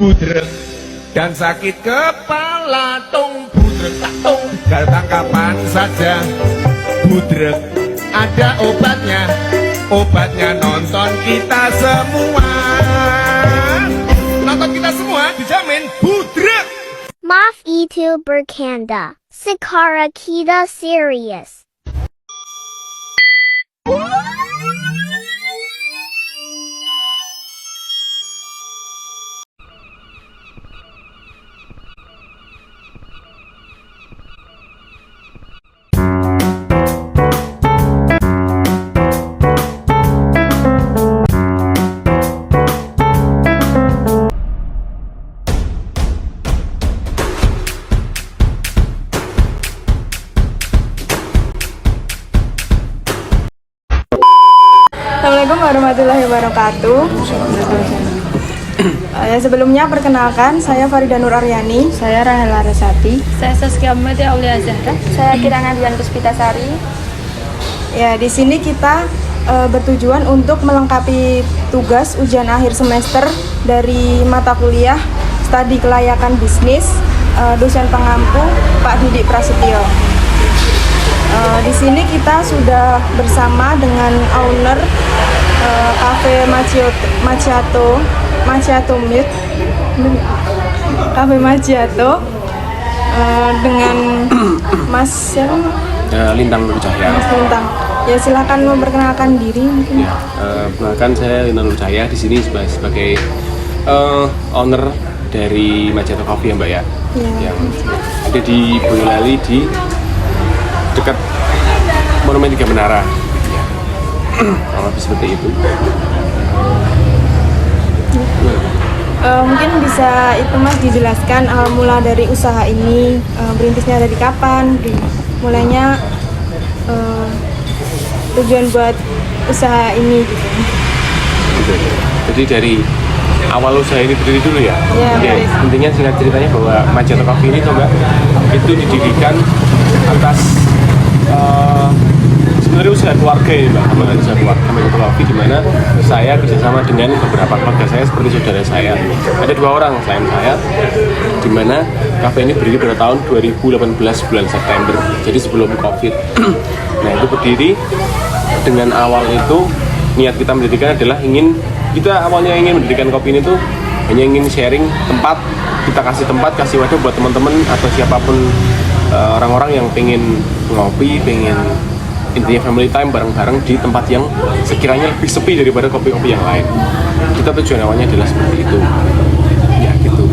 budrek dan sakit kepala tung budrek tak tung datang kapan saja budrek ada obatnya nonton kita semua dijamin budrek. Maaf itu bercanda sekarang kita serius. Assalamualaikum warahmatullahi wabarakatuh. Sebelumnya perkenalkan, saya Farida Nur Aryani. Saya Rahel Larasati. Saya Saskia Mati Aulia Zahra. Saya Kirana Dian Puspitasari. Ya, di sini kita bertujuan untuk melengkapi tugas ujian akhir semester dari mata kuliah Studi Kelayakan Bisnis, dosen pengampu Pak Didik Prasetyo. Di sini kita sudah bersama dengan owner Cafe Macchiato Milk, Cafe Macchiato, dengan Mas Lintang Nur Cahya. Mas Lintang. Ya, silakan memperkenalkan diri mungkin. Ya, perkenalkan saya Lintang Nur Cahya di sini sebagai owner dari Macchiato Coffee ya Mbak ya. Yang ada di Boyolali di dekat Monumen Tiga Menara. Ya. Kalau seperti itu. Mungkin bisa itu Mas dijelaskan mula dari usaha ini, berintisnya dari kapan, mulainya tujuan buat usaha ini gitu. Jadi dari awal usaha ini berdiri dulu ya. Ya, intinya singkat ceritanya bahwa Macchiato Coffee ini tuh Mbak, itu didirikan atas sebenarnya usaha keluarga ya Mbak, usaha keluarga Macchiato Coffee, di mana saya bersama dengan beberapa keluarga saya seperti saudara saya. Ada 2 orang selain saya, di mana kafe ini berdiri pada tahun 2018 bulan September, jadi sebelum Covid. Nah, itu berdiri dengan awal itu niat kita mendirikan adalah kita awalnya ingin mendirikan kopi ini tuh hanya ingin sharing tempat, kita kasih wadah buat teman-teman atau siapapun orang-orang yang pengen ngopi, pengen intinya family time bareng-bareng di tempat yang sekiranya lebih sepi daripada kopi-kopi yang lain. Kita tujuan awalnya adalah seperti itu. Ya gitu.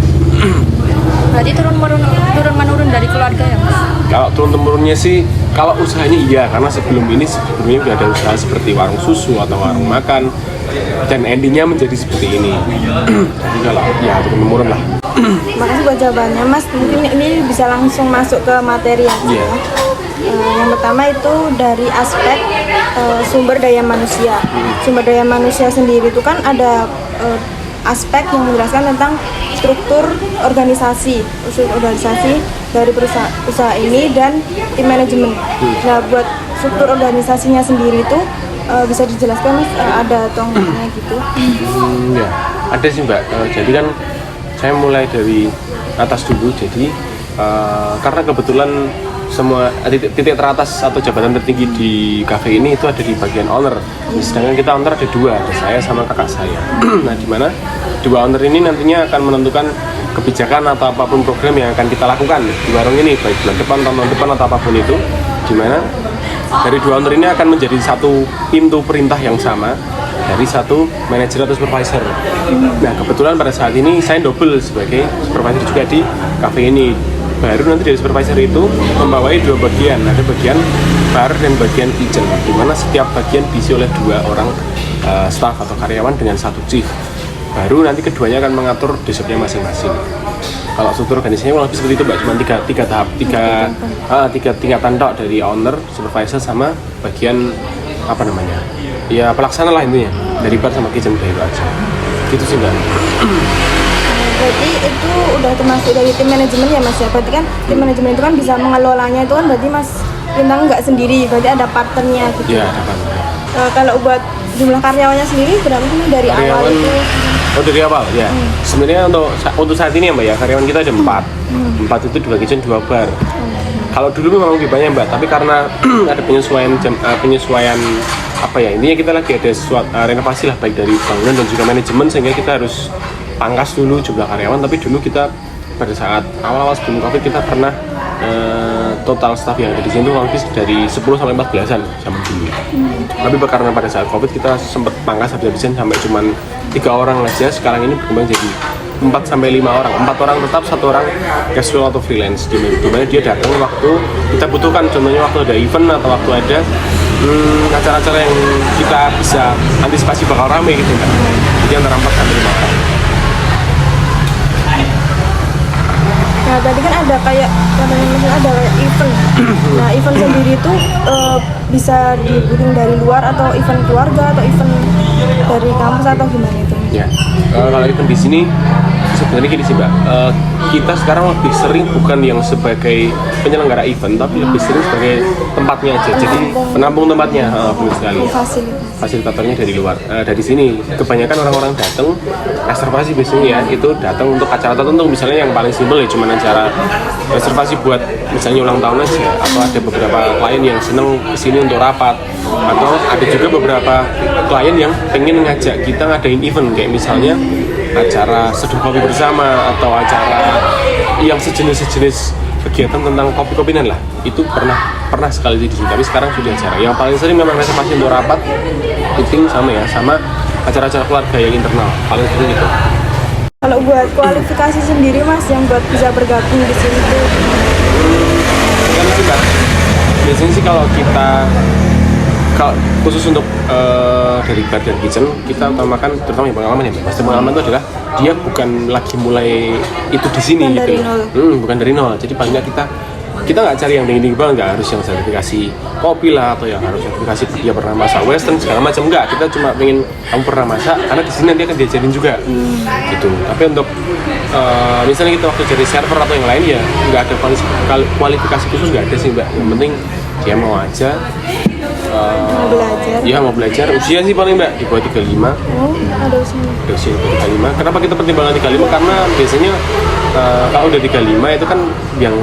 Berarti turun-menurun dari keluarga ya Mas? Kalau turun-temurunnya sih, kalau usahanya iya, karena sebelumnya udah ada usaha seperti warung susu atau warung makan, dan endingnya menjadi seperti ini. Jadi kalau ya turun-temurun lah. Makasih buat jawabannya Mas. Mungkin ini bisa langsung masuk ke materi yang yang pertama itu dari aspek sumber daya manusia. Sumber daya manusia sendiri itu kan ada aspek yang menjelaskan tentang struktur organisasi dari usaha ini dan tim manajemen. Nah, buat struktur organisasinya sendiri itu bisa dijelaskan Mas, ada atau enggaknya gitu? Ya, ada sih Mbak. Jadi kan saya mulai dari atas dulu. Jadi karena kebetulan semua titik teratas atau jabatan tertinggi di kafe ini itu ada di bagian owner. Sedangkan kita owner ada 2, ada saya sama kakak saya. Nah, di mana 2 owner ini nantinya akan menentukan kebijakan atau apapun program yang akan kita lakukan di warung ini, baik bulan depan, tahun depan atau apapun itu. Di mana dari 2 owner ini akan menjadi satu pintu perintah yang sama dari satu manajer atau supervisor. Nah, kebetulan pada saat ini saya double sebagai supervisor juga di kafe ini. Baru nanti dari supervisor itu membawai 2 bagian, ada bagian bar dan bagian kitchen, di mana setiap bagian diisi oleh 2 orang staff atau karyawan dengan 1 chief. Baru nanti keduanya akan mengatur desknya masing-masing. Kalau struktur organisasinya lebih seperti itu Mbak, cuma tiga tingkatan tok, dari owner, supervisor sama bagian ya pelaksana lah intinya, dari bar sama kitchen itu aja. Gitu sih Mbak. Berarti itu udah termasuk dari tim manajemen ya Mas ya? Berarti kan tim manajemen itu kan bisa mengelolanya itu kan berarti Mas Lintang nggak sendiri, berarti ada partnernya gitu. Iya, ada partner. Kalau buat jumlah karyawannya sendiri berapa sih dari awal itu? Oh dari awal ya. Sebenarnya untuk saat ini ya Mbak ya, karyawan kita ada 4 itu 2 kitchen 2 bar. Kalau dulu memang lebih banyak Mbak, tapi karena ada penyesuaian apa ya, intinya kita lagi ada renovasi lah, baik dari bangunan dan juga manajemen, sehingga kita harus pangkas dulu jumlah karyawan. Tapi dulu kita pada saat awal-awal sebelum Covid kita pernah total staff yang ada di sini tuh lebih dari 10 sampai 14-an sama dulu. Tapi karena pada saat Covid kita sempat pangkas habis-habisan sampai cuman 3 orang aja. Sekarang ini berkembang jadi 4 sampai 5 orang. 4 orang tetap, 1 orang casual atau freelance. Di mana dia datang waktu kita butuhkan, contohnya waktu ada event atau waktu ada acara-acara yang kita bisa antisipasi bakal rame gitu kan. Jadi antara 4 sampai 5 orang. Nah tadi kan ada kayak ada event. Nah event sendiri itu bisa di-booking dari luar atau event keluarga atau event dari kampus atau gimana itu? Ya, kalau event di sini sebenarnya gini sih Mbak, kita sekarang lebih sering bukan yang sebagai penyelenggara event, tapi lebih sering sebagai tempatnya aja. Jadi penampung tempatnya, benar sekali. Fasilitatornya dari luar. Dari sini kebanyakan orang-orang datang reservasi biasanya ya, itu datang untuk acara tertentu. Misalnya yang paling simpel ya cuma acara reservasi buat misalnya ulang tahun aja, atau ada beberapa klien yang seneng kesini untuk rapat, atau ada juga beberapa klien yang pengen ngajak kita ngadain event kayak misalnya acara seduh kopi bersama atau acara yang sejenis kegiatan tentang kopi-kopinan lah. Itu pernah sekali di sini, tapi sekarang sudah jarang. Yang paling sering memang reservasi untuk rapat, meeting sama acara-acara keluarga yang internal, paling sering itu. Kalau buat kualifikasi sendiri Mas yang buat bisa bergabung di sini tuh? Kan sih Mbak, biasanya sih kalau khusus untuk dari bar dan kitchen, kita utamakan terutama yang pengalaman ya. Pasti pengalaman itu adalah dia bukan lagi mulai itu di sini bukan gitu. Dari nol. Bukan dari nol. Jadi paling nggak kita nggak cari yang tinggi-tinggi banget, nggak harus yang sertifikasi kopi lah atau yang harus sertifikasi dia pernah masak western segala macam, nggak. Kita cuma pengen kamu pernah masak, karena di sini nanti akan diajarin juga gitu. Tapi untuk misalnya kita waktu jadi server atau yang lain ya nggak ada kualifikasi khusus, nggak ada sih Mbak. Yang penting dia mau aja Mau belajar? Iya mau belajar. Usia sih paling Mbak di bawah 35. Oh ada usia. Ada usia di bawah 35. Kenapa kita pertimbangkan 35? Karena biasanya kalau udah 35 itu kan yang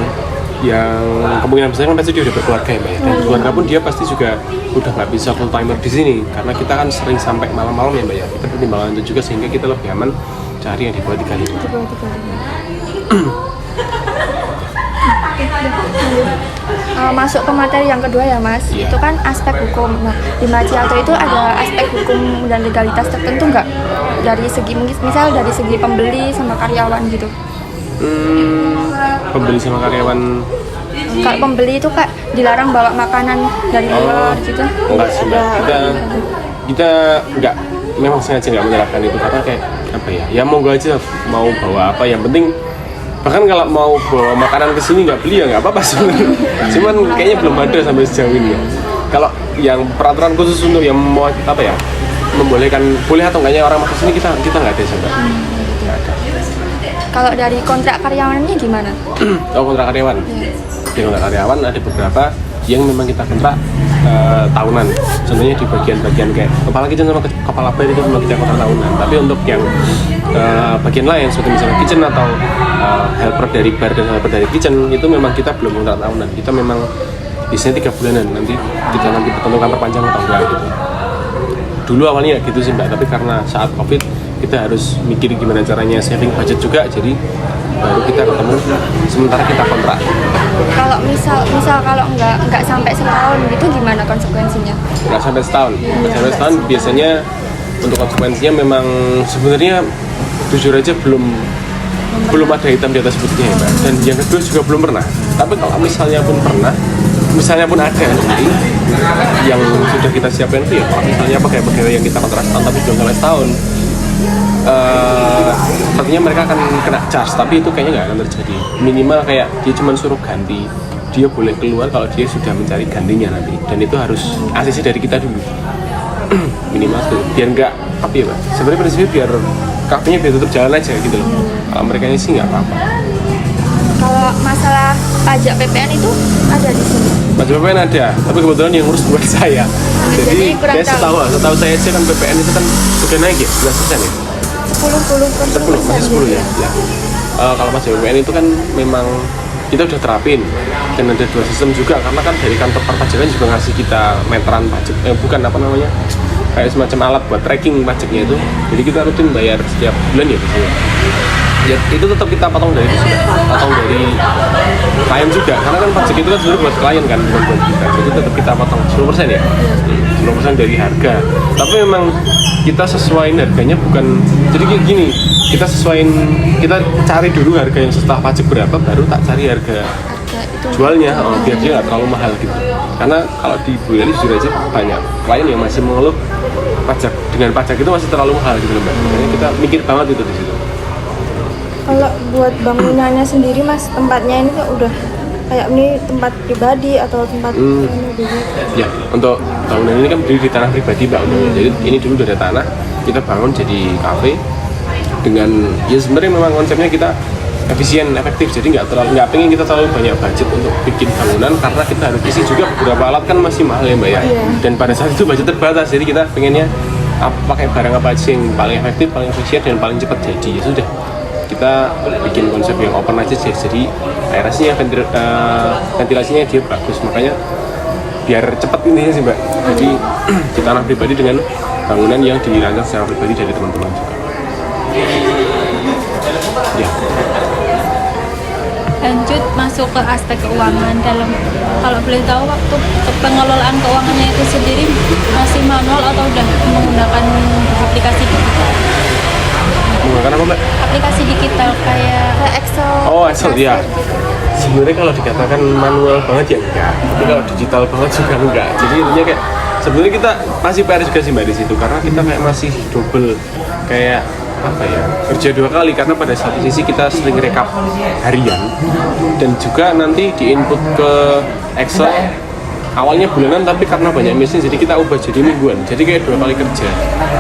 kemungkinan besar kan pasti dia udah berkeluarga ya Mbak ya. Dan keluarga pun dia pasti juga udah nggak bisa full timer di sini, karena kita kan sering sampai malam-malam ya Mbak ya. Kita pertimbangkan itu juga sehingga kita lebih aman cari yang di bawah 35. Di bawah 35. Masuk ke materi yang kedua ya Mas, Iya. itu kan aspek hukum. Nah di Maciato itu ada aspek hukum dan legalitas tertentu nggak? Dari segi misal dari segi pembeli sama karyawan gitu. Pembeli sama karyawan Kalau pembeli itu Kak dilarang bawa makanan dari luar gitu. enggak sih Mbak. Kita enggak, memang sengaja nggak menerapkan itu karena kayak apa ya? Ya monggo aja mau bawa apa, yang penting bahkan kalau mau bawa makanan ke sini nggak beli ya nggak apa-apa sebenarnya. Cuman kayaknya belum ada sampai sejauh ini ya. Kalau yang peraturan khusus untuk yang mau apa ya, membolehkan boleh atau enggaknya orang masuk sini, kita nggak ada sampai. Nggak ada. Kalau dari kontrak karyawannya gimana? Oh kontrak karyawan. Di kontrak karyawan ada beberapa yang memang kita kontrak tahunan. Contohnya di bagian-bagian kayak kepala kitchen sama kepala bar itu memang kita kontrak tahunan. Tapi untuk yang bagian lain seperti misalnya kitchen atau helper dari bar dan helper dari kitchen itu memang kita belum kontrak tahunan. Kita memang biasanya 3 bulanan, nanti kita tentukan perpanjang atau enggak gitu. Dulu awalnya gitu sih Mbak, tapi karena saat Covid kita harus mikir gimana caranya saving budget juga, jadi baru kita ketemu sementara kita kontrak. Kalau misal kalau nggak sampai setahun gitu gimana konsekuensinya? Nggak sampai setahun. Nggak sampai setahun biasanya untuk konsekuensinya memang sebenarnya jujur aja belum ada hitam di atas putihnya ya Mbak. Dan yang kedua juga belum pernah. Tapi kalau misalnya pun ada nanti yang sudah kita siapkan itu ya, kalau misalnya pegawai yang kita kontrak setahun tapi belum sampai setahun, artinya mereka akan kena charge, tapi itu kayaknya nggak akan terjadi. Minimal kayak dia cuma suruh ganti, dia boleh keluar kalau dia sudah mencari gantinya nanti, dan itu harus ACC dari kita dulu. Minimal itu biar nggak apa ya Pak, sebenarnya prinsipnya biar kafenya biar tetap jalan aja gitu loh. Kalau mereka ini sih nggak apa-apa. Kalau masalah pajak PPN itu ada di sini. Pajak PPN ada, tapi kebetulan yang ngurus bukan saya. Jadi kurang kayak tahu. setahu saya aja kan PPN itu kan sudah naik ya, 11% ya. 10 masih 10 ya. Kalau pajak BPN itu kan memang kita udah terapin dan ada 2 sistem juga, karena kan dari kantor perpajakan juga ngasih kita meteran pajak, bukan apa namanya, kayak semacam alat buat tracking pajaknya itu. Jadi kita rutin bayar setiap bulan ya biasanya. Ya itu tetap kita potong dari itu, potong dari klien juga, karena kan pajak itu kan sebenarnya buat klien kan, bukan buat kita. Jadi tetap kita potong 10% ya, 10% dari harga. Tapi memang kita sesuaiin harganya, bukan jadi kayak gini, kita sesuaiin, kita cari dulu harga yang setelah pajak berapa, baru tak cari harga jualnya, biar dia nggak terlalu mahal gitu. Karena kalau di Boyolali jujur aja banyak klien yang masih mengeluh pajak, dengan pajak itu masih terlalu mahal gitu loh Mbak. Jadi kita mikir banget itu di situ. Kalau buat bangunannya sendiri Mas, tempatnya ini kan udah kayak ini tempat pribadi atau tempat Ya, untuk bangunan ini kan berdiri di tanah pribadi Mbak. Jadi ini dulu dari tanah, kita bangun jadi kafe dengan, ya sebenarnya memang konsepnya kita efisien, efektif. Jadi nggak pengen kita terlalu banyak budget untuk bikin bangunan, karena kita harus isi juga beberapa alat kan masih mahal ya Mbak ya. Dan pada saat itu budget terbatas, jadi kita pengennya pakai barang apa aja yang paling efektif, paling efisien, dan paling cepat jadi. Ya sudah, kita bikin konsep yang open aja sih, jadi aerasinya, ventilasinya dia bagus, makanya biar cepat intinya sih Mbak. Jadi di tanah pribadi dengan bangunan yang dirancang secara pribadi dari teman-teman juga. Ya. Lanjut masuk ke aspek keuangan. Dalam kalau boleh tahu, waktu pengelolaan keuangannya itu sendiri masih manual atau udah menggunakan aplikasi digital? Menggunakan apa Mbak? Aplikasi digital kayak Excel. Oh, Excel ya. Sebenarnya kalau dikatakan manual banget ya enggak, tapi kalau digital banget juga enggak. Jadi intinya kayak sebenarnya kita masih PR juga sih Mbak di situ, karena kita kayak masih double, kayak apa ya, kerja 2 kali, karena pada satu sisi kita sering rekap harian dan juga nanti diinput ke Excel awalnya bulanan, tapi karena banyak mesin jadi kita ubah jadi mingguan, jadi kayak 2 kali kerja.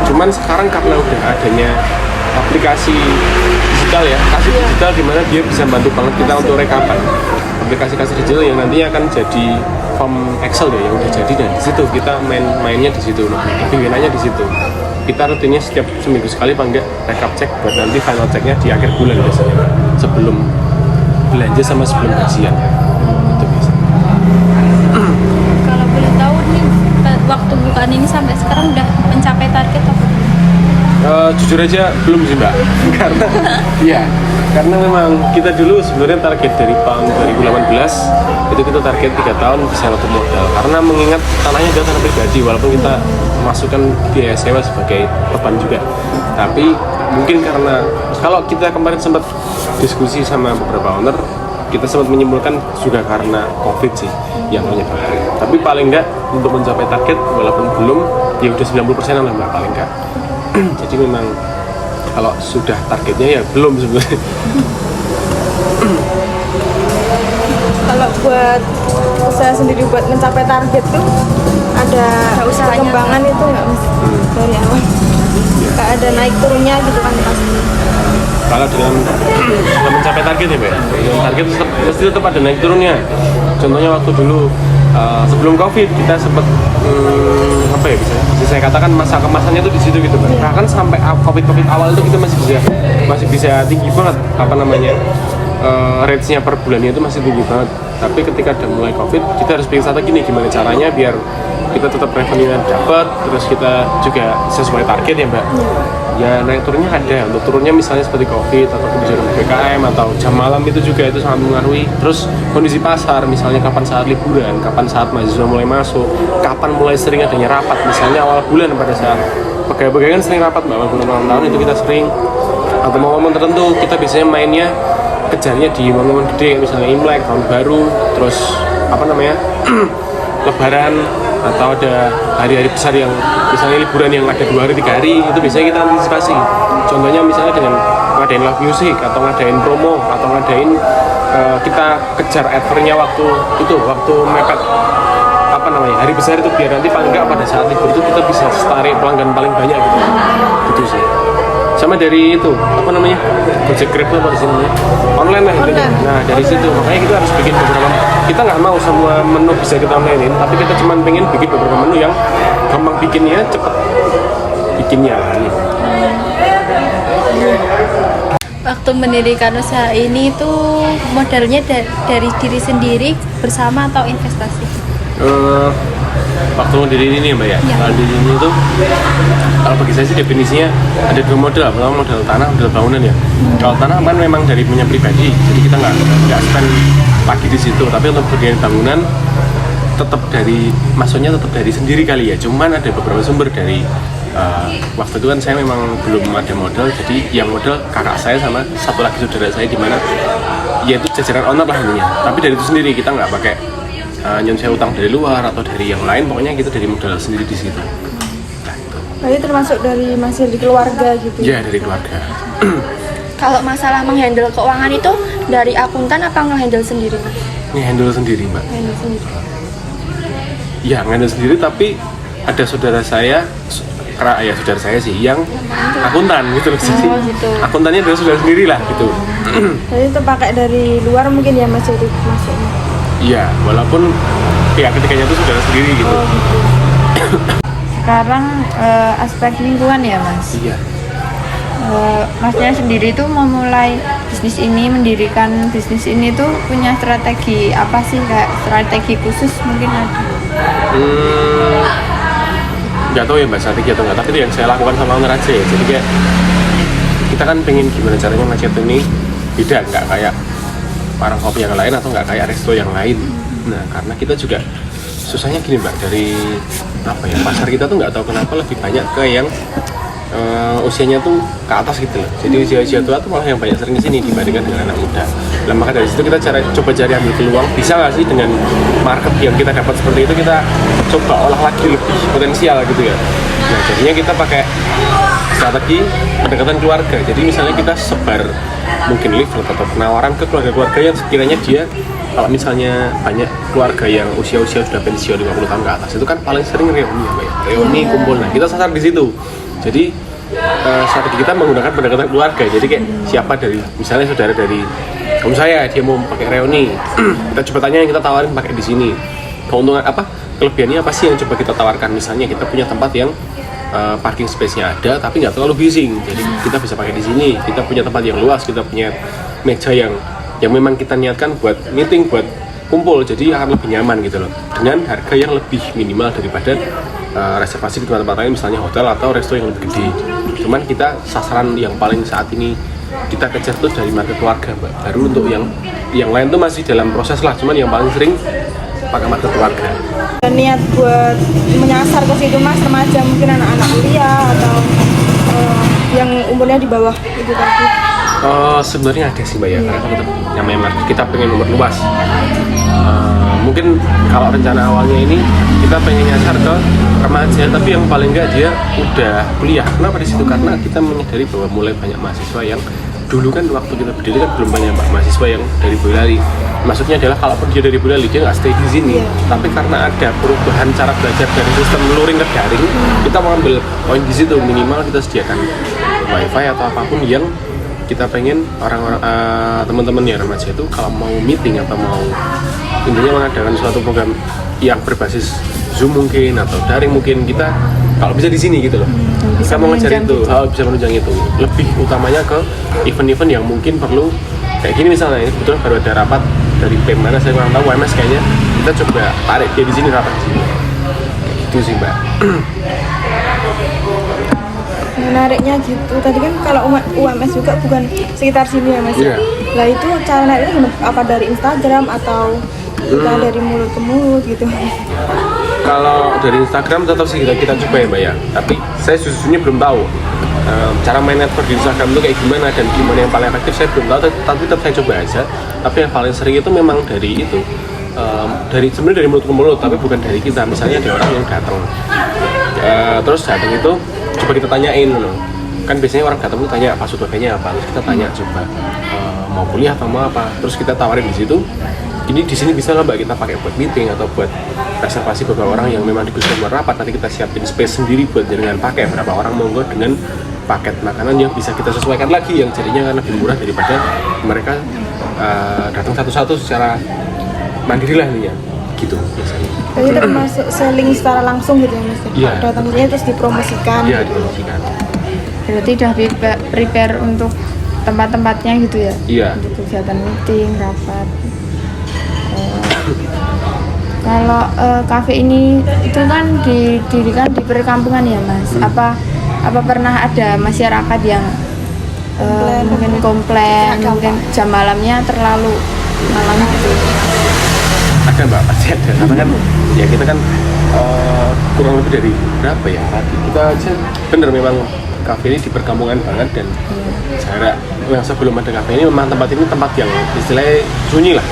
Cuman sekarang karena udah adanya aplikasi digital ya, kasih digital dimana dia bisa bantu banget kita untuk rekapan, aplikasi kasih digital yang nantinya akan jadi form Excel ya yang udah jadi, dan di situ kita mainnya di situ, pimpinan di situ. Kita rutinnya setiap seminggu sekali apa enggak rekap cek buat nanti final ceknya di akhir bulan biasanya, sebelum belanja sama sebelum gajian. Itu biasa. Kalau boleh tahu nih, waktu bukaan ini sampai sekarang udah mencapai target apa? Jujur aja belum sih Mbak, karena memang kita dulu sebenarnya target dari tahun 2018 itu kita target 3 tahun bisa nutup modal, karena mengingat tanahnya adalah tanah pribadi, walaupun kita masukkan biaya sewa sebagai beban juga, tapi mungkin karena kalau kita kemarin sempat diskusi sama beberapa owner, kita sempat menyimpulkan juga karena COVID sih yang menyebabkan, tapi paling enggak untuk mencapai target walaupun belum, ya udah 90% lah Mbak paling enggak. Jadi memang kalau sudah targetnya ya belum sebenarnya. Kalau buat usaha sendiri buat mencapai target tuh ada perkembangan itu nggak Mas dari awal? Nggak ada naik turunnya gitu kan pasti. Kalau dengan mencapai target ya Mbak, target mesti tetap ada naik turunnya. Contohnya waktu dulu sebelum COVID kita sempat apa ya bisa saya katakan masa kemasannya tuh di situ gitu Mbak. Bahkan sampai COVID awal itu kita masih bisa tinggi banget apa namanya rate-nya per bulannya itu masih tinggi banget. Tapi ketika udah mulai COVID kita harus pikir strategi nih gimana caranya biar kita tetap revenue-nya dapat, terus kita juga sesuai target ya Mbak. Ya naik turunnya ada, untuk turunnya misalnya seperti COVID atau kebijakan PPKM atau jam malam itu juga itu sangat mengaruhi. Terus kondisi pasar, misalnya kapan saat liburan, kapan saat mahasiswa mulai masuk, kapan mulai sering adanya rapat, misalnya awal bulan pada saat pegawai-pegawai kan sering rapat Mbak, walaupun ulang tahun itu kita sering, atau momen tertentu kita biasanya mainnya kejarnya di momen gede, misalnya Imlek, tahun baru, terus apa namanya Lebaran, atau ada hari-hari besar yang misalnya liburan yang ada 2 hari 3 hari, itu biasanya kita antisipasi. Contohnya misalnya dengan ngadain live music atau ngadain promo atau ngadain kita kejar advernya waktu mepet apa namanya hari besar itu, biar nanti paling nggak pada saat libur itu kita bisa tarik pelanggan paling banyak gitu sih. Sama dari itu apa namanya Gojek Grab itu apa di sini online lah intinya. Nah dari situ makanya kita harus bikin beberapa, kita nggak mau semua menu bisa kita onlinein, tapi kita cuma pengen bikin beberapa menu yang gampang bikinnya, cepet bikinnya gitu. Waktu mendirikan usaha ini tuh modalnya dari diri sendiri bersama atau investasi? Waktu mau diri ini mbak ya, kalau diri ini tuh kalau bagi saya sih definisinya ada dua model. Pertama model tanah, model bangunan ya. Kalau tanah kan memang dari punya pribadi, jadi kita nggak spend lagi di situ. Tapi untuk bagian bangunan tetap dari, maksudnya tetap dari sendiri kali ya. Cuman ada beberapa sumber dari waktu itu kan saya memang belum ada modal, jadi yang modal kakak saya sama satu lagi saudara saya di mana yaitu jajaran owner lah intinya. Tapi dari itu sendiri kita nggak pakai nyunsai utang dari luar atau dari yang lain, pokoknya kita dari modal sendiri di situ. Nah, itu. Berarti termasuk dari masih di keluarga gitu? Ya dari keluarga. Kalau masalah menghandle keuangan itu dari akuntan apa ngehandle sendiri? Ngehandle sendiri mbak. Handle sendiri. Ya ngehandle sendiri, tapi ada saudara saya, ya saudara saya sih yang akuntan gitu loh. Jadi gitu. akuntannya adalah saudara sendiri lah gitu. Jadi itu pakai dari luar mungkin ya Mas jadi masuknya? Iya, walaupun pihak ketiganya itu saudara sendiri gitu. Sekarang aspek lingkungan ya Mas. Iya. Masnya sendiri tuh memulai bisnis ini, mendirikan bisnis ini tuh punya strategi apa sih, kayak strategi khusus mungkin ada? Nggak tahu ya mbak strategi atau nggak, tapi itu yang saya lakukan sama owner aja ya. Jadi kayak kita kan pengen gimana caranya macet ini beda, nggak kayak warung kopi yang lain atau nggak kayak resto yang lain. Nah karena kita juga susahnya gini mbak, dari apa ya, pasar kita tuh nggak tahu kenapa lebih banyak ke yang usianya tuh ke atas gitu loh. Jadi usia tua tuh malah yang banyak sering kesini dibandingkan dengan anak muda. Nah maka dari situ kita coba cari ambil peluang, bisa nggak sih dengan market yang kita dapat seperti itu kita coba olah lagi lebih potensial gitu ya. Nah jadinya kita pakai strategi pendekatan keluarga. Jadi misalnya kita sebar mungkin leaflet atau penawaran ke keluarga-keluarga yang sekiranya dia, kalau misalnya banyak keluarga yang usia-usia sudah pensiun 50 tahun ke atas, itu kan paling sering reuni ya mbak ya, reuni kumpul. Nah kita sasar di situ. Jadi strategi kita menggunakan pendekatan keluarga. Jadi kayak siapa dari, misalnya saudara dari om saya, dia mau pakai reuni, kita coba tanya yang kita tawarin pakai di sini. Keuntungan apa, kelebihannya apa sih yang coba kita tawarkan. Misalnya kita punya tempat yang parking space-nya ada tapi nggak terlalu bising, jadi kita bisa pakai di sini. Kita punya tempat yang luas, kita punya meja yang memang kita niatkan buat meeting, buat kumpul, jadi akan lebih nyaman gitu loh, dengan harga yang lebih minimal daripada reservasi di tempat-tempat lain, misalnya hotel atau resto yang lebih gede. Cuman kita sasaran yang paling saat ini kita kejar tuh dari market keluarga mbak. Baru untuk yang lain tuh masih dalam proses lah, cuman yang paling sering pakai market keluarga. Dan niat buat menyasar ke situ Mas, remaja mungkin anak-anak kuliah atau yang umurnya di bawah itu tadi? Sebenarnya ada sih mbak ya, karena kan tetap namanya market, kita pengen memperluas. Mungkin kalau rencana awalnya ini kita pengen nyasar ke remaja, tapi yang paling enggak dia udah kuliah. Kenapa di situ? Karena kita menyadari bahwa mulai banyak mahasiswa yang dulu kan waktu kita berdiri kan belum banyak mahasiswa yang dari Boyolali. Maksudnya adalah kalaupun dia dari Boyolali dia nggak stay di sini, tapi karena ada perubahan cara belajar dari sistem luring ke daring, kita mau ambil poin di situ. Minimal kita sediakan wifi atau apapun yang kita pengen orang-orang teman-teman ya remaja itu kalau mau meeting atau mau intinya mengadakan suatu program yang berbasis Zoom mungkin atau daring mungkin, kita kalau bisa di sini gitu loh. Kita mau ngejar itu, bisa menunjang itu. Lebih utamanya ke event-event yang mungkin perlu kayak gini misalnya. Ini kebetulan baru ada rapat dari PEM mana saya kurang tahu, WMS kayaknya. Kita coba tarik dia di sini, rapat di sini. Gitu sih mbak. Menariknya gitu. Tadi kan kalau UMS juga bukan sekitar sini ya Mas. Iya. Lah itu cara nariknya gimana? Apa dari Instagram atau kita dari mulut ke mulut gitu? Kalau dari Instagram tetap sih kita coba ya mbak ya. Tapi saya sejujurnya belum tahu cara main network di Instagram itu kayak gimana dan gimana yang paling efektif, saya belum tahu. Tapi tetap saya coba aja. Tapi yang paling sering itu memang dari itu. Sebenarnya dari mulut ke mulut, tapi bukan dari kita. Misalnya ada orang yang datang, terus datang itu coba kita tanyain loh. Kan biasanya orang datang itu tanya password wifi-nya apa, terus kita tanya coba mau kuliah atau mau apa, terus kita tawarin di situ. Ini di sini bisa nggak mbak kita pakai buat meeting atau buat reservasi beberapa orang yang memang dikhususkan buat rapat. Nanti kita siapin space sendiri buat jaringan pakai berapa orang monggo dengan paket makanan yang bisa kita sesuaikan lagi, yang jadinya kan lebih murah daripada mereka datang satu-satu secara mandiri lah ininya gitu biasanya. Jadi termasuk selling secara langsung gitu ya Mas? Iya. Datangnya terus dipromosikan. Iya, dipromosikan. Berarti udah prepare untuk tempat-tempatnya gitu ya? Iya. Untuk kegiatan meeting, rapat. Kalau kafe ini itu kan didirikan di perkampungan ya Mas. Apa pernah ada masyarakat yang mungkin komplain, mungkin jam malamnya terlalu malam gitu? Ada Mbak, pasti ada. Karena kan ya kita kan kurang lebih dari berapa ya tadi kita aja bener memang kafe ini di perkampungan banget dan jarak yang sebelum ada kafe ini memang tempat ini tempat yang istilahnya sunyi lah.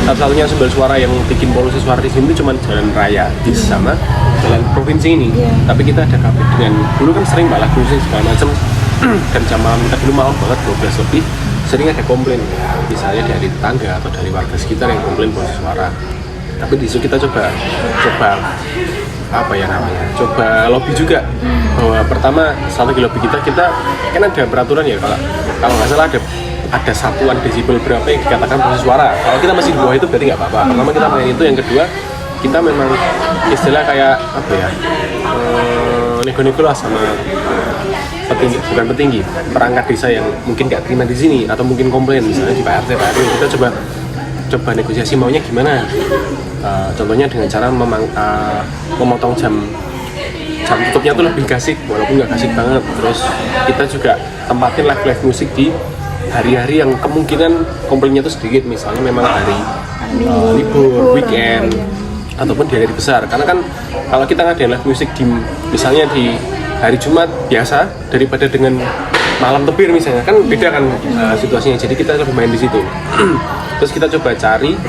Satu-satunya sumber suara yang bikin polusi suara di sini itu cuma jalan raya sama jalan provinsi ini. Tapi kita ada kafe dengan dulu kan sering malah musik segala macam dan jam malam kita dulu malam banget 12 lebih sering ada komplain misalnya dari tetangga atau dari warga sekitar yang komplain polusi suara. Tapi di situ kita coba apa ya namanya, coba lobby juga bahwa pertama strategi lobby kita kan ada peraturan ya kalau nggak salah ada satuan desibel berapa yang dikatakan polusi suara. Kalau kita masih di bawah itu berarti nggak apa-apa. Pertama kita main itu, yang kedua kita memang istilah kayak apa ya, nego-nego lah sama petinggi perangkat desa yang mungkin nggak terima di sini atau mungkin komplain misalnya di Pak RT kita coba negosiasi maunya gimana. Contohnya dengan cara memotong jam tutupnya tuh lebih kasih walaupun nggak kasih banget. Terus kita juga tempatin live musik di hari-hari yang kemungkinan komplainnya tuh sedikit, misalnya memang hari libur, weekend ataupun di hari besar. Karena kan kalau kita ngadain live musik misalnya di hari Jumat biasa daripada dengan malam tebir misalnya kan beda kan situasinya. Jadi kita lebih main di situ. Terus kita coba cari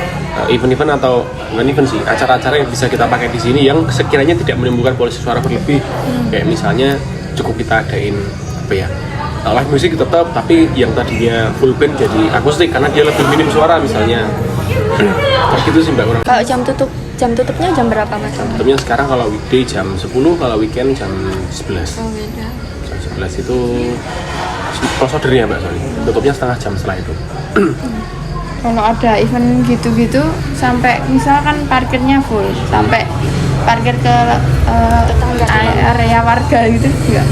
event-event atau bukan event sih, acara-acara yang bisa kita pakai di sini yang sekiranya tidak menimbulkan polusi suara berlebih. Kayak misalnya cukup kita adain apa ya, live musik tetap, tapi yang tadinya full band jadi akustik karena dia lebih minim suara misalnya. Kayak gitu sih Mbak. Kalau jam tutupnya jam berapa Mas? Tutupnya sekarang kalau weekday jam 10, kalau weekend jam 11. Oh beda. Jam 11 itu prosedurnya Mbak, sorry. Tutupnya setengah jam setelah itu. Kalau ada event gitu-gitu sampai misalkan parkirnya full, sampai parkir ke area warga gitu enggak?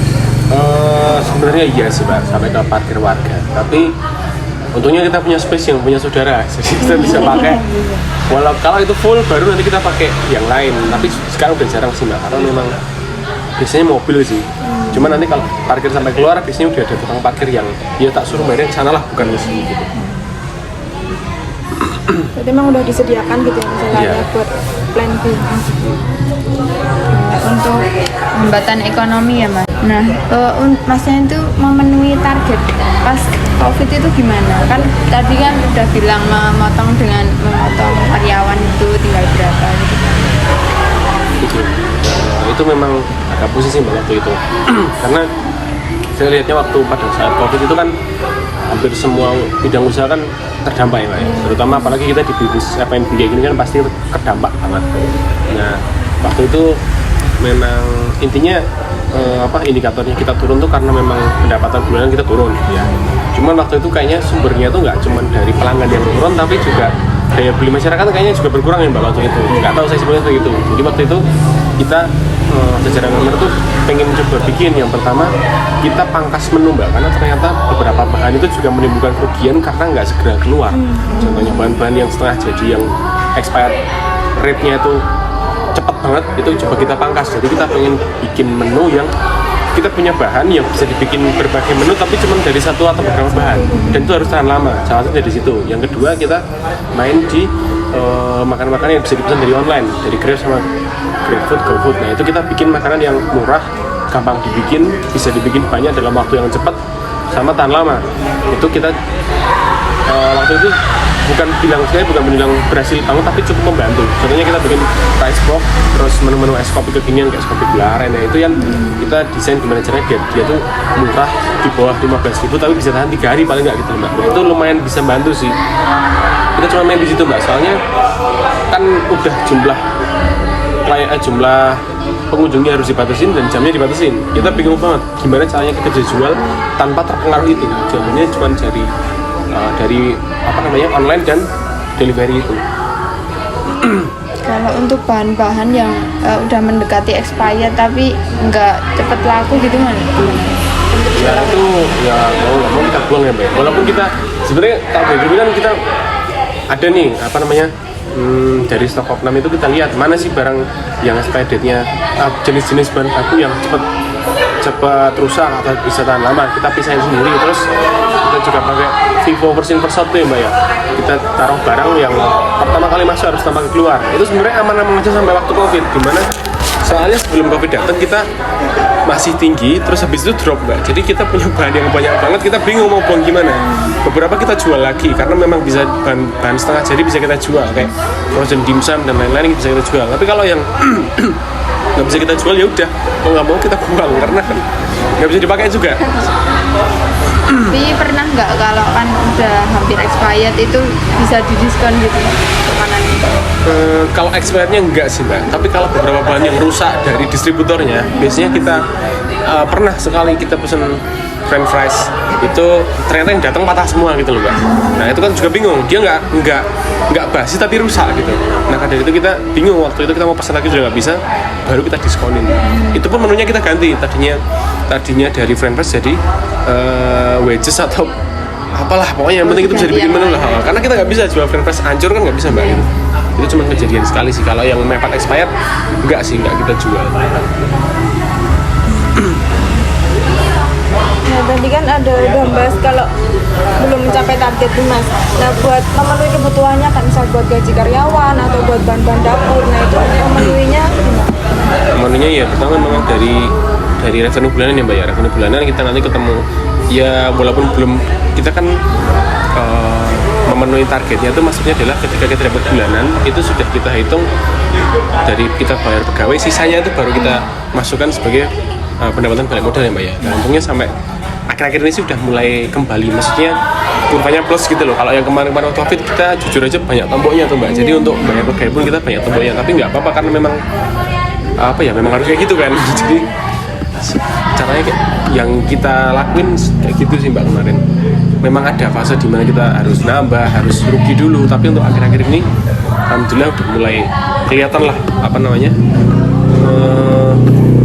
Sebenarnya iya sih Mbak, sampai ke parkir warga. Tapi untungnya kita punya space yang punya saudara, jadi kita bisa pakai. Walau kalau itu full baru nanti kita pakai yang lain. Tapi sekarang udah jarang sih Mbak, karena memang biasanya mobil sih. Cuman nanti kalau parkir sampai keluar, biasanya udah ada tukang parkir yang dia tak suruh bayarnya sana lah, bukan di sini gitu. Berarti memang udah disediakan gitu ya misalnya buat plan B. Untuk hambatan ekonomi ya Mas. Nah, Masnya itu memenuhi target pas COVID itu gimana? Kan tadi kan udah bilang memotong karyawan itu tinggal berapa gitu. Itu memang agak posisi Mbak waktu itu. Karena saya lihatnya waktu pada saat COVID itu kan hampir semua bidang usaha kan terdampak ya Mbak ya. Terutama apalagi kita di bisnis F&B kayak gini kan pasti terdampak banget. Nah, waktu itu memang intinya indikatornya kita turun tuh karena memang pendapatan bulanan kita turun ya. Cuman waktu itu kayaknya sumbernya tuh nggak cuma dari pelanggan yang turun, tapi juga daya beli masyarakat kayaknya juga berkurang ya Mbak waktu itu. Nggak tahu saya sebenarnya begitu. Jadi waktu itu kita jajaran owner tuh pengen coba bikin yang pertama kita pangkas menu Mbak, karena ternyata beberapa bahan itu juga menimbulkan kerugian karena nggak segera keluar. Contohnya bahan-bahan yang setengah jadi yang expired rate-nya itu cepat banget, itu coba kita pangkas. Jadi kita pengen bikin menu yang kita punya bahan yang bisa dibikin berbagai menu tapi cuma dari satu atau beberapa bahan, dan itu harus tahan lama. Salah satu dari situ. Yang kedua kita main di makanan-makanan yang bisa dipesan dari online, dari Grab sama GrabFood, GoFood. Nah itu kita bikin makanan yang murah, gampang dibikin, bisa dibikin banyak dalam waktu yang cepat, sama tahan lama. Itu kita waktu itu bukan bilang berhasil banget, tapi cukup membantu. Contohnya kita bikin rice box, terus menu-menu es kopi kekinian kayak es kopi gula aren. Nah itu yang kita desain gimana caranya biar dia tuh murah di bawah 15.000 tapi bisa tahan 3 hari paling nggak gitu Mbak. Nah, itu lumayan bisa bantu sih. Kita cuma main di situ Mbak, soalnya kan udah jumlah pengunjungnya harus dibatasin dan jamnya dibatasin. Kita bingung banget gimana caranya kita bisa jual tanpa terpengaruh itu. Jawabannya cuma dari online dan delivery itu. Kalau untuk bahan-bahan yang udah mendekati expired tapi nggak cepet laku gitu mana? ya itu ya mau nggak mau kita buang ya Mbak. Walaupun kita sebenarnya kalau dari dulu kan kita ada nih apa namanya dari stok opnam itu kita lihat mana sih barang yang expired date-nya, jenis-jenis bahan baku yang cepat rusak atau bisa tahan lama kita pisahin sendiri. Terus kita juga pakai Vivo version per satu ya Mbak ya, kita taruh barang yang pertama kali masuk harus pertama kali keluar. Itu sebenarnya aman-aman aja sampai waktu COVID, gimana soalnya sebelum COVID datang kita masih tinggi, terus habis itu drop Mbak. Jadi kita punya bahan yang banyak banget, kita bingung mau buang gimana. Beberapa kita jual lagi karena memang bisa bahan setengah jadi bisa kita jual kayak frozen dimsum dan lain-lain bisa kita jual. Tapi kalau yang nggak bisa kita jual ya udah mau nggak mau kita buang karena kan nggak bisa dipakai juga. Tapi pernah nggak kalau kan udah hampir expired itu bisa didiskon gitu makanan? Kalau expirednya enggak sih Mbak, tapi kalau beberapa bahan yang rusak dari distributornya biasanya kita pernah sekali kita pesen french fries itu ternyata yang datang patah semua gitu loh Mbak. Nah itu kan juga bingung, dia nggak basi tapi rusak gitu. Nah kadang itu kita bingung, waktu itu kita mau pesan lagi sudah nggak bisa, baru kita diskonin. Itu pun menunya kita ganti, tadinya dari french fries jadi wedges atau apalah, pokoknya yang penting itu bisa dibikin menu lah. Karena kita nggak bisa jual french fries hancur kan nggak bisa Mbak gitu. Itu cuma kejadian sekali sih. Kalau yang mepet expired nggak kita jual. Nah tadi kan ada udah bahas kalau belum mencapai target nih Mas. Nah buat memenuhi kebutuhannya kan misal buat gaji karyawan atau buat bahan-bahan dapur, nah itu memenuhinya gimana? Menunya ya pertama memang dari revenue bulanan ya Mbak ya. Revenue bulanan kita nanti ketemu ya, walaupun belum kita kan memenuhi targetnya itu maksudnya adalah ketika kita dapat bulanan itu sudah kita hitung dari kita bayar pegawai, sisanya itu baru kita masukkan sebagai pendapatan balik modal ya Mbak ya. Dan untungnya sampai akhir-akhir ini sih udah mulai kembali, maksudnya kurvanya plus gitu loh. Kalau yang kemarin-kemarin COVID kita jujur aja banyak tomboknya tuh Mbak. Jadi untuk bayar pegawai pun kita banyak tomboknya, tapi nggak apa-apa karena memang apa ya, memang harus kayak gitu kan. Jadi caranya kayak yang kita lakuin kayak gitu sih Mbak kemarin. Memang ada fase dimana kita harus nambah, harus rugi dulu, tapi untuk akhir-akhir ini alhamdulillah udah mulai kelihatan lah apa namanya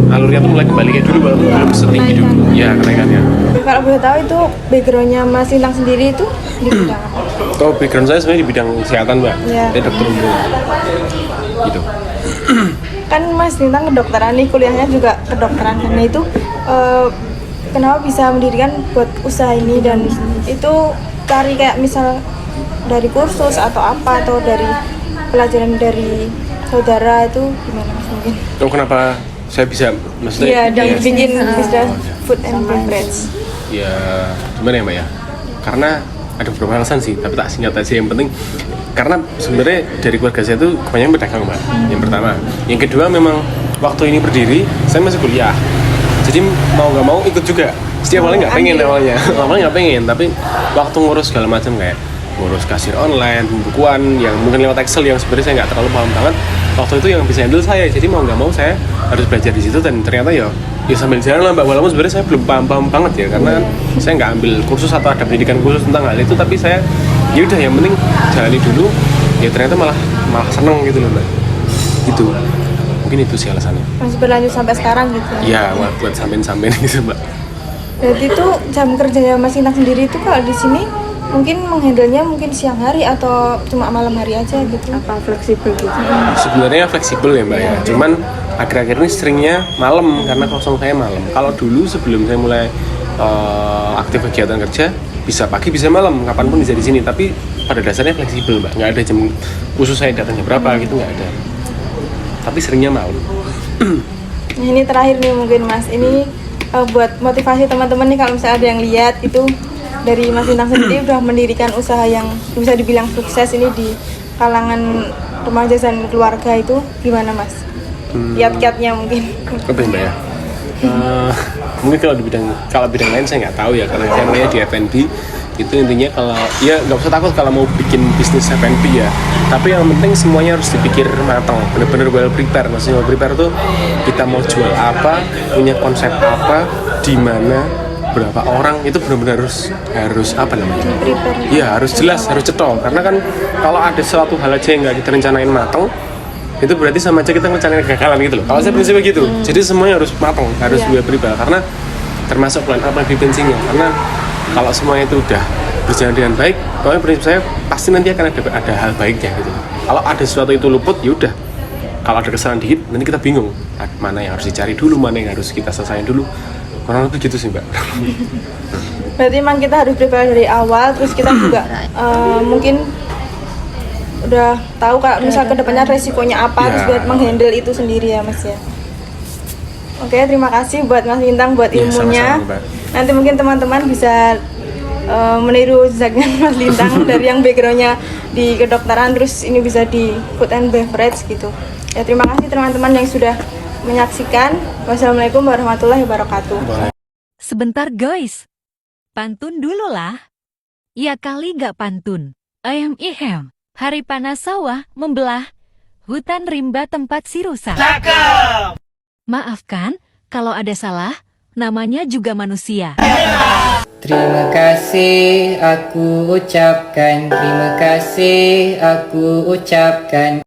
alurnya tuh mulai kembali kayak dulu, walaupun belum setinggi dulu ya kenaikannya. Kalau boleh tahu itu backgroundnya Mas Lintang sendiri itu di bidang apa? Oh, background saya sebenarnya di bidang kesehatan Mbak, saya dokter umum gitu. Kan Mas Lintang kedokteran nih, kuliahnya juga kedokteran, karena itu kenapa bisa mendirikan buat usaha ini, dan itu cari kayak misal dari kursus atau apa, atau dari pelajaran dari saudara itu gimana Mas mungkin? Oh, kenapa saya bisa maksudnya? Iya, dan bikin bisnis food and beverage. Ya gimana ya Mbak ya, karena ada beberapa alasan sih, tapi tak singkat aja. Yang penting karena sebenarnya dari keluarga saya itu kebanyakan pedagang Mbak, yang pertama. Yang kedua memang waktu ini berdiri saya masih kuliah, jadi mau nggak mau ikut juga. Setiap awalnya nggak pengen awalnya nggak pengen, tapi waktu ngurus segala macam kayak ngurus kasir online, pembukuan yang mungkin lewat Excel yang sebenarnya saya nggak terlalu paham banget, waktu itu yang bisa handle saya. Jadi mau nggak mau saya harus belajar di situ, dan ternyata ya sambil jalan lah Mbak. Walaupun sebenarnya saya belum paham banget ya, karena kan saya nggak ambil kursus atau ada pendidikan khusus tentang hal itu, tapi saya ya udah yang penting jalani dulu. Ya ternyata malah seneng gitu loh Mbak. Gitu. Mungkin itu sih alasannya. Masih berlanjut sampai sekarang gitu. Iya, buat sampein gitu Mbak. Jadi itu jam kerjanya Mas Lintang sendiri itu kalau di sini mungkin menghandlenya mungkin siang hari atau cuma malam hari aja gitu? Apa fleksibel gitu? Sebenarnya fleksibel ya Mbak ya. Cuman akhir-akhir ini seringnya malam karena kosong saya malam. Kalau dulu sebelum saya mulai aktif kegiatan kerja bisa pagi bisa malam, kapanpun bisa di sini. Tapi pada dasarnya fleksibel Mbak. Nggak ada jam khusus saya datangnya berapa gitu, nggak ada. Tapi seringnya malam. Nah, ini terakhir nih mungkin Mas. Ini buat motivasi teman-teman nih, kalau misalnya ada yang lihat itu dari Mas Lintang sendiri udah mendirikan usaha yang bisa dibilang sukses ini di kalangan remaja dan keluarga, itu gimana Mas? Kiat-kiatnya mungkin. Apa Mbak ya? Mungkin kalau bidang lain saya nggak tahu ya, karena saya namanya di F&B itu intinya kalau ya nggak usah takut kalau mau bikin bisnis F&B ya, tapi yang penting semuanya harus dipikir matang, bener-bener well prepare. Maksudnya well prepare tuh kita mau jual apa, punya konsep apa, di mana, berapa orang, itu benar-benar harus apa namanya? Iya, harus jelas, harus cetol. Karena kan kalau ada suatu hal aja yang nggak kita rencanain matang, itu berarti sama aja kita rencanain kegagalan gitu loh. Kalau saya prinsipnya gitu. Jadi semuanya harus matang, harus well prepare. Karena termasuk plan A, plan B, plan C-nya. Karena kalau semuanya itu udah berjalan dengan baik, pokoknya prinsip saya pasti nanti akan ada hal baiknya gitu. Kalau ada sesuatu itu luput, ya udah. Kalau ada kesalahan dikit, nanti kita bingung mana yang harus dicari dulu, mana yang harus kita selesaiin dulu. Kurang lebih gitu sih Mbak. Berarti memang kita harus prepare dari awal, terus kita juga mungkin udah tahu kalau misal kedepannya resikonya apa, Ya. terus buat menghandle itu sendiri ya Mas ya. Oke, terima kasih buat Mas Lintang buat Ya, ilmunya. sama-sama, Mbak. Nanti mungkin teman-teman bisa meniru jejaknya Mas Lintang dari yang backgroundnya di kedokteran, terus ini bisa di food and beverage gitu. Ya terima kasih teman-teman yang sudah menyaksikan. Wassalamualaikum warahmatullahi wabarakatuh. Sebentar guys, pantun dulu lah. Ya kali gak pantun. Ayam ihem, hari panas sawah membelah, hutan rimba tempat si rusa. Maafkan kalau ada salah, namanya juga manusia. Terima kasih aku ucapkan, terima kasih aku ucapkan.